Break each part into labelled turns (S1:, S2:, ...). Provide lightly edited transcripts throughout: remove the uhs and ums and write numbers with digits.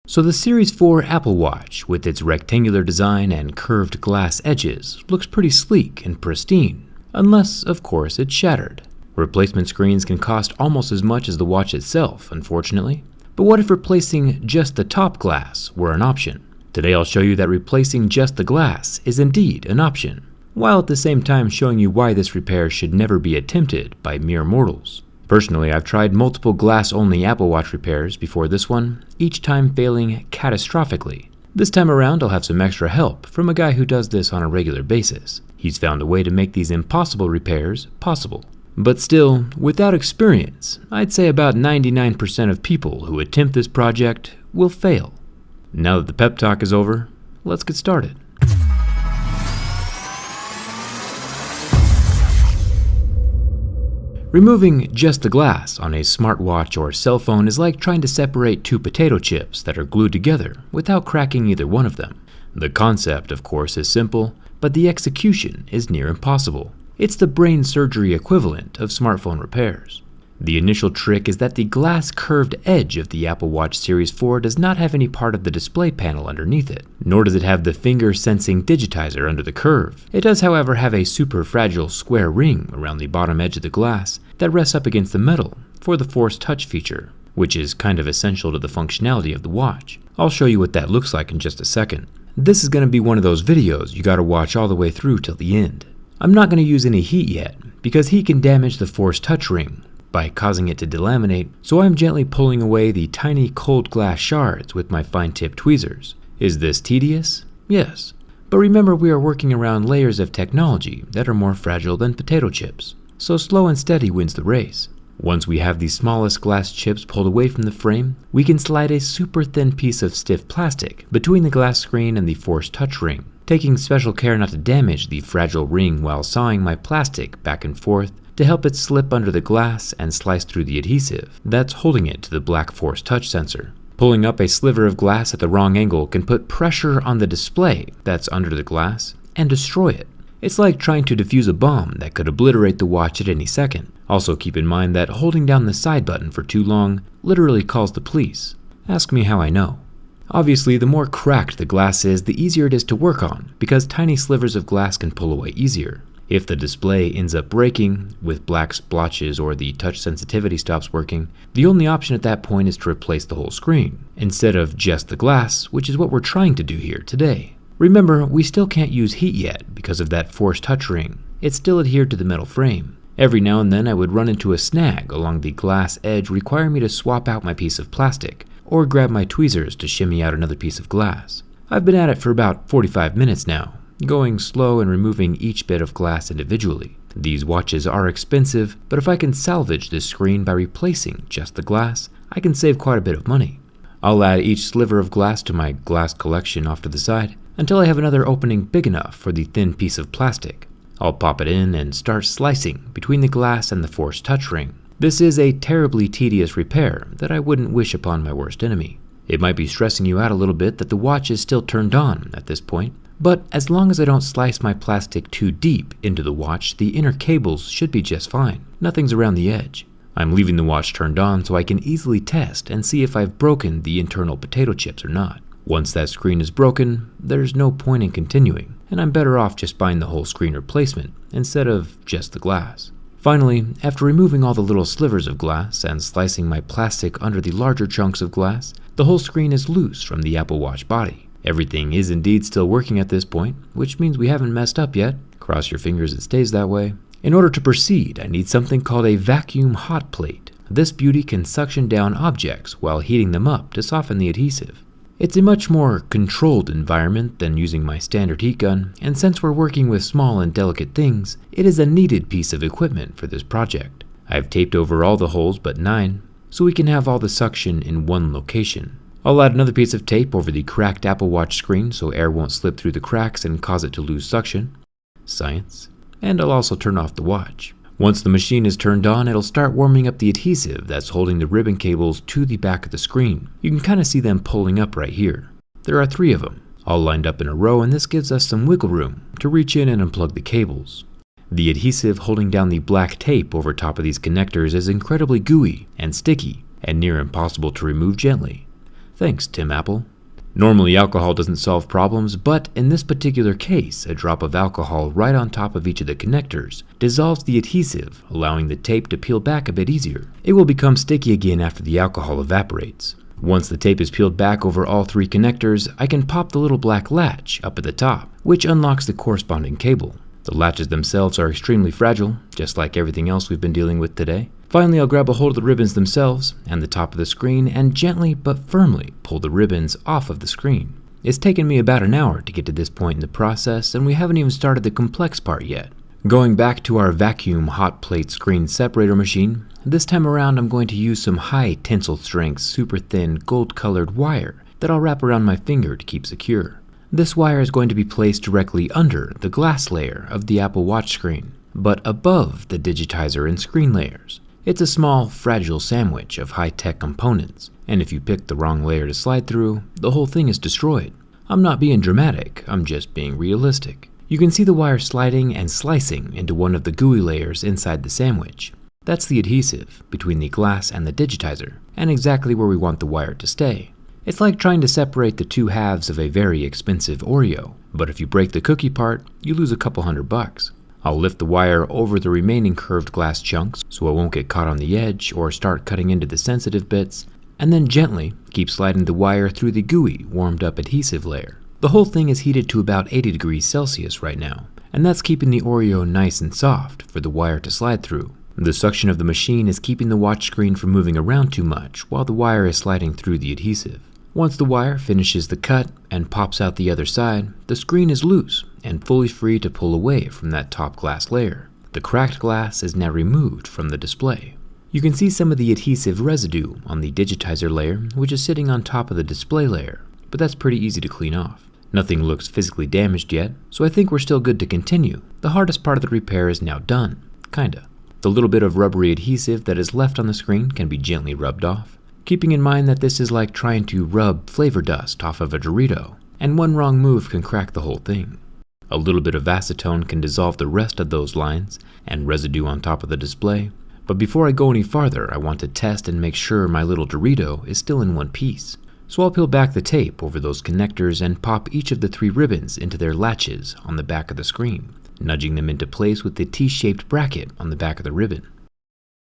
S1: So the Series 4 Apple Watch, with its rectangular design and curved glass edges, looks pretty sleek and pristine, unless, of course, it's shattered. Replacement screens can cost almost as much as the watch itself, unfortunately. But what if replacing just the top glass were an option? Today I'll show you that replacing just the glass is indeed an option, while at the same time showing you why this repair should never be attempted by mere mortals. Personally, I've tried multiple glass-only Apple Watch repairs before this one, each time failing catastrophically. This time around, I'll have some extra help from a guy who does this on a regular basis. He's found a way to make these impossible repairs possible. But still, without experience, I'd say about 99% of people who attempt this project will fail. Now that the pep talk is over, let's get started. Removing just the glass on a smartwatch or cell phone is like trying to separate two potato chips that are glued together without cracking either one of them. The concept, of course, is simple, but the execution is near impossible. It's the brain surgery equivalent of smartphone repairs. The initial trick is that the glass curved edge of the Apple Watch Series 4 does not have any part of the display panel underneath it, nor does it have the finger-sensing digitizer under the curve. It does, however, have a super fragile square ring around the bottom edge of the glass that rests up against the metal for the Force Touch feature, which is kind of essential to the functionality of the watch. I'll show you what that looks like in just a second. This is going to be one of those videos you gotta watch all the way through till the end. I'm not going to use any heat yet, because heat can damage the Force Touch ring by causing it to delaminate, so I'm gently pulling away the tiny cold glass shards with my fine-tip tweezers. Is this tedious? Yes. But remember, we are working around layers of technology that are more fragile than potato chips, so slow and steady wins the race. Once we have the smallest glass chips pulled away from the frame, we can slide a super thin piece of stiff plastic between the glass screen and the Force Touch ring, taking special care not to damage the fragile ring while sawing my plastic back and forth to help it slip under the glass and slice through the adhesive that's holding it to the black Force Touch sensor. Pulling up a sliver of glass at the wrong angle can put pressure on the display that's under the glass and destroy it. It's like trying to defuse a bomb that could obliterate the watch at any second. Also keep in mind that holding down the side button for too long literally calls the police. Ask me how I know. Obviously, the more cracked the glass is, the easier it is to work on, because tiny slivers of glass can pull away easier. If the display ends up breaking, with black splotches or the touch sensitivity stops working, the only option at that point is to replace the whole screen, instead of just the glass, which is what we're trying to do here today. Remember, we still can't use heat yet because of that Force Touch ring. It's still adhered to the metal frame. Every now and then I would run into a snag along the glass edge requiring me to swap out my piece of plastic, or grab my tweezers to shimmy out another piece of glass. I've been at it for about 45 minutes now, going slow and removing each bit of glass individually. These watches are expensive, but if I can salvage this screen by replacing just the glass, I can save quite a bit of money. I'll add each sliver of glass to my glass collection off to the side until I have another opening big enough for the thin piece of plastic. I'll pop it in and start slicing between the glass and the Force Touch ring. This is a terribly tedious repair that I wouldn't wish upon my worst enemy. It might be stressing you out a little bit that the watch is still turned on at this point, but as long as I don't slice my plastic too deep into the watch, the inner cables should be just fine. Nothing's around the edge. I'm leaving the watch turned on so I can easily test and see if I've broken the internal potato chips or not. Once that screen is broken, there's no point in continuing, and I'm better off just buying the whole screen replacement instead of just the glass. Finally, after removing all the little slivers of glass and slicing my plastic under the larger chunks of glass, the whole screen is loose from the Apple Watch body. Everything is indeed still working at this point, which means we haven't messed up yet. Cross your fingers it stays that way. In order to proceed, I need something called a vacuum hot plate. This beauty can suction down objects while heating them up to soften the adhesive. It's a much more controlled environment than using my standard heat gun, and since we're working with small and delicate things, it is a needed piece of equipment for this project. I've taped over all the holes but 9, so we can have all the suction in one location. I'll add another piece of tape over the cracked Apple Watch screen so air won't slip through the cracks and cause it to lose suction. Science. And I'll also turn off the watch. Once the machine is turned on, it'll start warming up the adhesive that's holding the ribbon cables to the back of the screen. You can kind of see them pulling up right here. There are 3 of them, all lined up in a row, and this gives us some wiggle room to reach in and unplug the cables. The adhesive holding down the black tape over top of these connectors is incredibly gooey and sticky and near impossible to remove gently. Thanks, Tim Apple. Normally, alcohol doesn't solve problems, but in this particular case, a drop of alcohol right on top of each of the connectors dissolves the adhesive, allowing the tape to peel back a bit easier. It will become sticky again after the alcohol evaporates. Once the tape is peeled back over all 3 connectors, I can pop the little black latch up at the top, which unlocks the corresponding cable. The latches themselves are extremely fragile, just like everything else we've been dealing with today. Finally, I'll grab a hold of the ribbons themselves and the top of the screen and gently but firmly pull the ribbons off of the screen. It's taken me about an hour to get to this point in the process, and we haven't even started the complex part yet. Going back to our vacuum hot plate screen separator machine, this time around I'm going to use some high tensile strength super thin gold colored wire that I'll wrap around my finger to keep secure. This wire is going to be placed directly under the glass layer of the Apple Watch screen, but above the digitizer and screen layers. It's a small, fragile sandwich of high-tech components, and if you pick the wrong layer to slide through, the whole thing is destroyed. I'm not being dramatic, I'm just being realistic. You can see the wire sliding and slicing into one of the gooey layers inside the sandwich. That's the adhesive between the glass and the digitizer, and exactly where we want the wire to stay. It's like trying to separate the 2 halves of a very expensive Oreo, but if you break the cookie part, you lose a couple $100. I'll lift the wire over the remaining curved glass chunks so it won't get caught on the edge or start cutting into the sensitive bits, and then gently keep sliding the wire through the gooey, warmed up adhesive layer. The whole thing is heated to about 80 degrees Celsius right now, and that's keeping the Oreo nice and soft for the wire to slide through. The suction of the machine is keeping the watch screen from moving around too much while the wire is sliding through the adhesive. Once the wire finishes the cut and pops out the other side, the screen is loose and fully free to pull away from that top glass layer. The cracked glass is now removed from the display. You can see some of the adhesive residue on the digitizer layer, which is sitting on top of the display layer, but that's pretty easy to clean off. Nothing looks physically damaged yet, so I think we're still good to continue. The hardest part of the repair is now done, kinda. The little bit of rubbery adhesive that is left on the screen can be gently rubbed off, keeping in mind that this is like trying to rub flavor dust off of a Dorito, and one wrong move can crack the whole thing. A little bit of acetone can dissolve the rest of those lines and residue on top of the display, but before I go any farther, I want to test and make sure my little Dorito is still in one piece. So I'll peel back the tape over those connectors and pop each of the 3 ribbons into their latches on the back of the screen, nudging them into place with the T-shaped bracket on the back of the ribbon.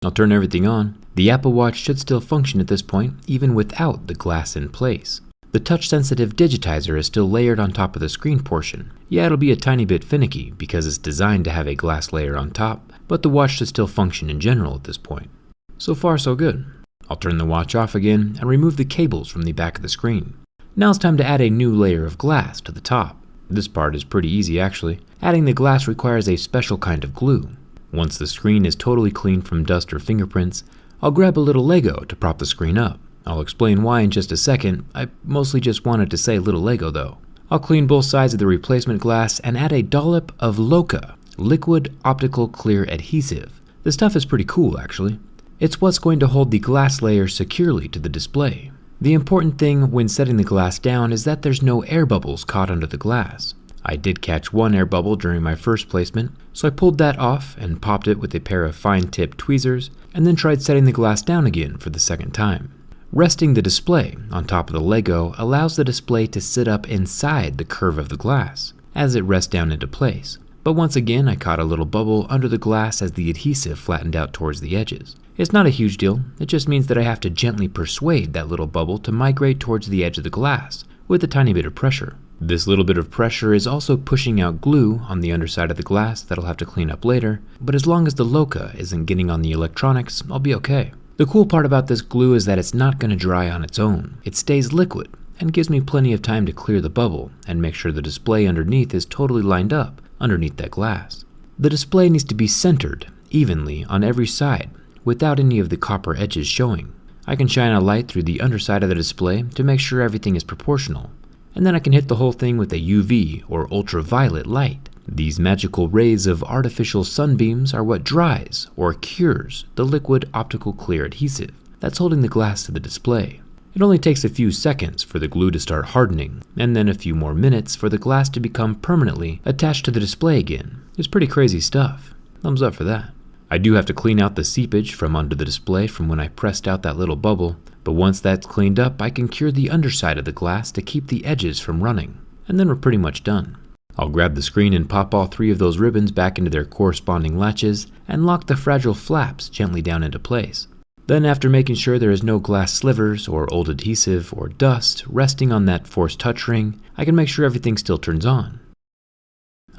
S1: I'll turn everything on. The Apple Watch should still function at this point, even without the glass in place. The touch-sensitive digitizer is still layered on top of the screen portion. Yeah, it'll be a tiny bit finicky because it's designed to have a glass layer on top, but the watch should still function in general at this point. So far, so good. I'll turn the watch off again and remove the cables from the back of the screen. Now it's time to add a new layer of glass to the top. This part is pretty easy actually. Adding the glass requires a special kind of glue. Once the screen is totally clean from dust or fingerprints, I'll grab a little Lego to prop the screen up. I'll explain why in just a second. I mostly just wanted to say little Lego though. I'll clean both sides of the replacement glass and add a dollop of Loka, liquid optical clear adhesive. This stuff is pretty cool actually. It's what's going to hold the glass layer securely to the display. The important thing when setting the glass down is that there's no air bubbles caught under the glass. I did catch one air bubble during my first placement, so I pulled that off and popped it with a pair of fine-tipped tweezers, and then tried setting the glass down again for the second time. Resting the display on top of the Lego allows the display to sit up inside the curve of the glass as it rests down into place. But once again, I caught a little bubble under the glass as the adhesive flattened out towards the edges. It's not a huge deal, it just means that I have to gently persuade that little bubble to migrate towards the edge of the glass with a tiny bit of pressure. This little bit of pressure is also pushing out glue on the underside of the glass that I'll have to clean up later, but as long as the Loka isn't getting on the electronics, I'll be okay. The cool part about this glue is that it's not going to dry on its own. It stays liquid and gives me plenty of time to clear the bubble and make sure the display underneath is totally lined up underneath that glass. The display needs to be centered evenly on every side without any of the copper edges showing. I can shine a light through the underside of the display to make sure everything is proportional, and then I can hit the whole thing with a UV or ultraviolet light. These magical rays of artificial sunbeams are what dries or cures the liquid optical clear adhesive that's holding the glass to the display. It only takes a few seconds for the glue to start hardening, and then a few more minutes for the glass to become permanently attached to the display again. It's pretty crazy stuff. Thumbs up for that. I do have to clean out the seepage from under the display from when I pressed out that little bubble, But once that's cleaned up, I can cure the underside of the glass to keep the edges from running, and then we're pretty much done. I'll grab the screen and pop all 3 of those ribbons back into their corresponding latches and lock the fragile flaps gently down into place. Then, after making sure there is no glass slivers or old adhesive or dust resting on that Force Touch ring, I can make sure everything still turns on.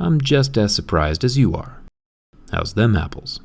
S1: I'm just as surprised as you are. How's them apples?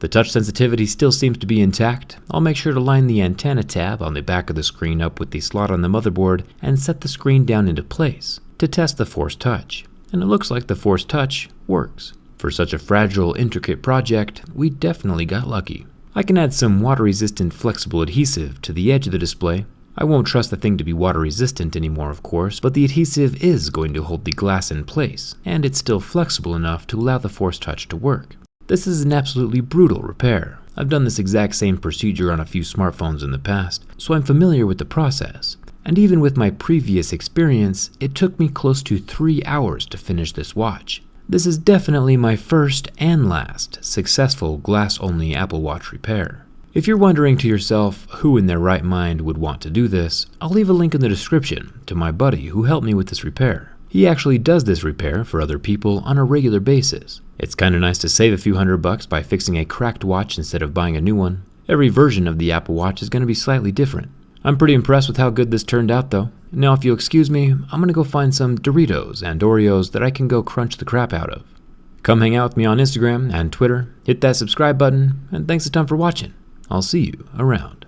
S1: The touch sensitivity still seems to be intact. I'll make sure to line the antenna tab on the back of the screen up with the slot on the motherboard and set the screen down into place to test the Force Touch. And it looks like the Force Touch works. For such a fragile, intricate project, we definitely got lucky. I can add some water-resistant flexible adhesive to the edge of the display. I won't trust the thing to be water-resistant anymore, of course, but the adhesive is going to hold the glass in place, and it's still flexible enough to allow the Force Touch to work. This is an absolutely brutal repair. I've done this exact same procedure on a few smartphones in the past, so I'm familiar with the process. And even with my previous experience, it took me close to 3 hours to finish this watch. This is definitely my first and last successful glass-only Apple Watch repair. If you're wondering to yourself who in their right mind would want to do this, I'll leave a link in the description to my buddy who helped me with this repair. He actually does this repair for other people on a regular basis. It's kinda nice to save a few $100 by fixing a cracked watch instead of buying a new one. Every version of the Apple Watch is going to be slightly different. I'm pretty impressed with how good this turned out though. Now if you'll excuse me, I'm gonna go find some Doritos and Oreos that I can go crunch the crap out of. Come hang out with me on Instagram and Twitter, hit that subscribe button, and thanks a ton for watching. I'll see you around.